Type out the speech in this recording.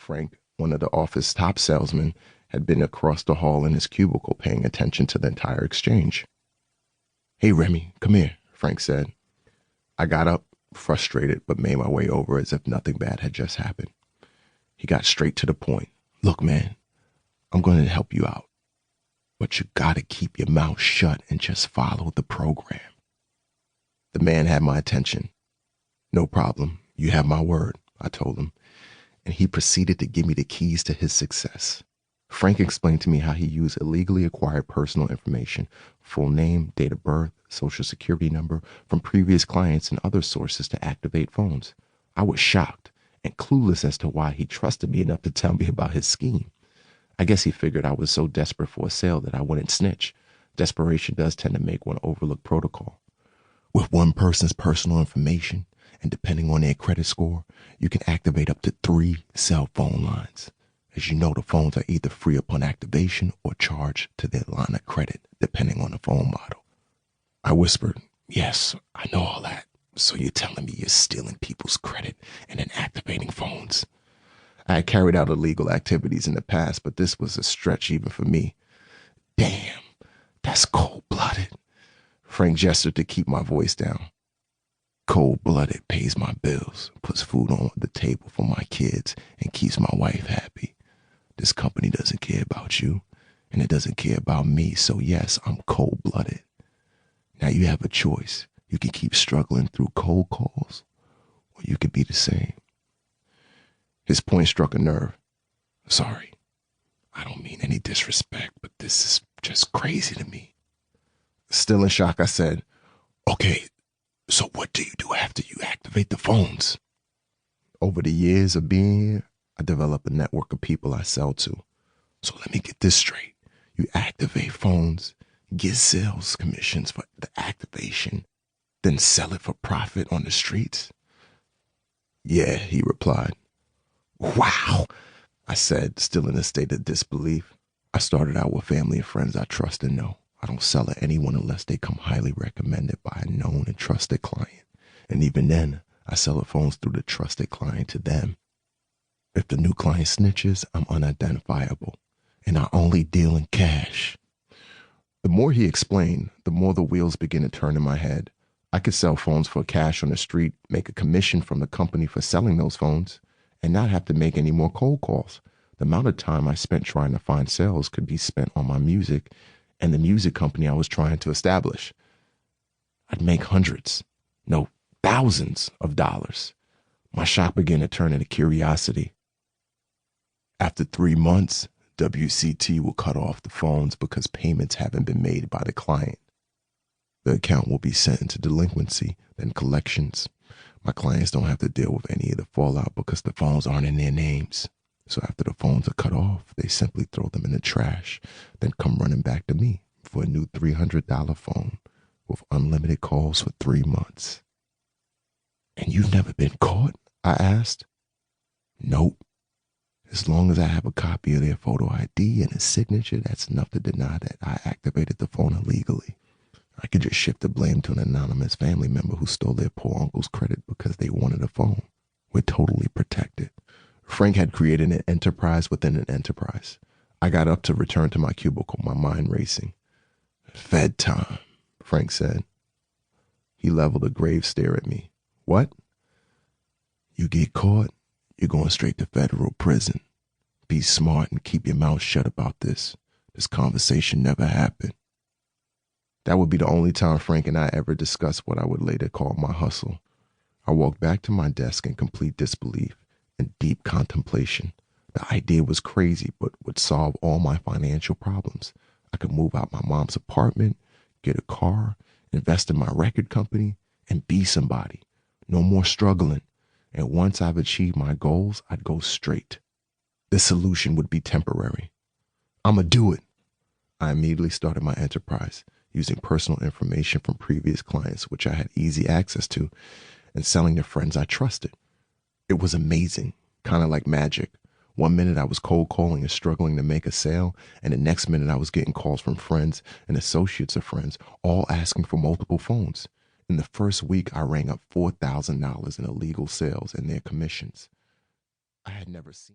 Frank, one of the office top salesmen, had been across the hall in his cubicle paying attention to the entire exchange. "Hey, Remi, come here," Frank said. I got up, frustrated, but made my way over as if nothing bad had just happened. He got straight to the point. "Look, man, I'm going to help you out, but you got to keep your mouth shut and just follow the program." The man had my attention. "No problem. You have my word," I told him, and he proceeded to give me the keys to his success. Frank explained to me how he used illegally acquired personal information, full name, date of birth, social security number, from previous clients and other sources to activate phones. I was shocked and clueless as to why he trusted me enough to tell me about his scheme. I guess he figured I was so desperate for a sale that I wouldn't snitch. Desperation does tend to make one overlook protocol. With one person's personal information, and depending on their credit score, you can activate up to 3 cell phone lines. As you know, the phones are either free upon activation or charged to their line of credit, depending on the phone model. I whispered, "Yes, I know all that. So you're telling me you're stealing people's credit and then activating phones?" I had carried out illegal activities in the past, but this was a stretch even for me. "Damn, that's cold-blooded." Frank gestured to keep my voice down. "Cold-blooded pays my bills, puts food on the table for my kids, and keeps my wife happy. This company doesn't care about you, and it doesn't care about me, so yes, I'm cold-blooded. Now you have a choice. You can keep struggling through cold calls, or you could be the same." His point struck a nerve. "Sorry, I don't mean any disrespect, but this is just crazy to me." Still in shock, I said, "Okay, so what do you do after you activate the phones?" Over the years of being here, I developed a network of people I sell to. So let me get this straight. You activate phones, get sales commissions for the activation, then sell it for profit on the streets? "Yeah," he replied. "Wow," I said, still in a state of disbelief. I started out with family and friends I trust and know. I don't sell to anyone unless they come highly recommended by a known and trusted client. And even then, I sell the phones through the trusted client to them. If the new client snitches, I'm unidentifiable, and I only deal in cash. The more he explained, the more the wheels began to turn in my head. I could sell phones for cash on the street, make a commission from the company for selling those phones, and not have to make any more cold calls. The amount of time I spent trying to find sales could be spent on my music and the music company I was trying to establish. I'd make hundreds, no, thousands of dollars. My shock began to turn into curiosity. After 3 months, WCT will cut off the phones because payments haven't been made by the client. The account will be sent into delinquency, then collections. My clients don't have to deal with any of the fallout because the phones aren't in their names. So after the phones are cut off, they simply throw them in the trash, then come running back to me for a new $300 phone with unlimited calls for 3 months. "And you've never been caught?" I asked. "Nope. As long as I have a copy of their photo ID and a signature, that's enough to deny that I activated the phone illegally. I could just shift the blame to an anonymous family member who stole their poor uncle's credit because they wanted a phone. We're totally protected." Frank had created an enterprise within an enterprise. I got up to return to my cubicle, my mind racing. "Fed time," Frank said. He leveled a grave stare at me. "What?" "You get caught, you're going straight to federal prison. Be smart and keep your mouth shut about this. This conversation never happened." That would be the only time Frank and I ever discussed what I would later call my hustle. I walked back to my desk in complete disbelief and deep contemplation. The idea was crazy, but would solve all my financial problems. I could move out my mom's apartment, get a car, invest in my record company, and be somebody. No more struggling. And once I've achieved my goals, I'd go straight. This solution would be temporary. I'ma do it. I immediately started my enterprise, using personal information from previous clients, which I had easy access to, and selling to friends I trusted. It was amazing, kind of like magic. One minute I was cold calling and struggling to make a sale, and the next minute I was getting calls from friends and associates of friends, all asking for multiple phones. In the first week, I rang up $4,000 in illegal sales and their commissions. I had never seen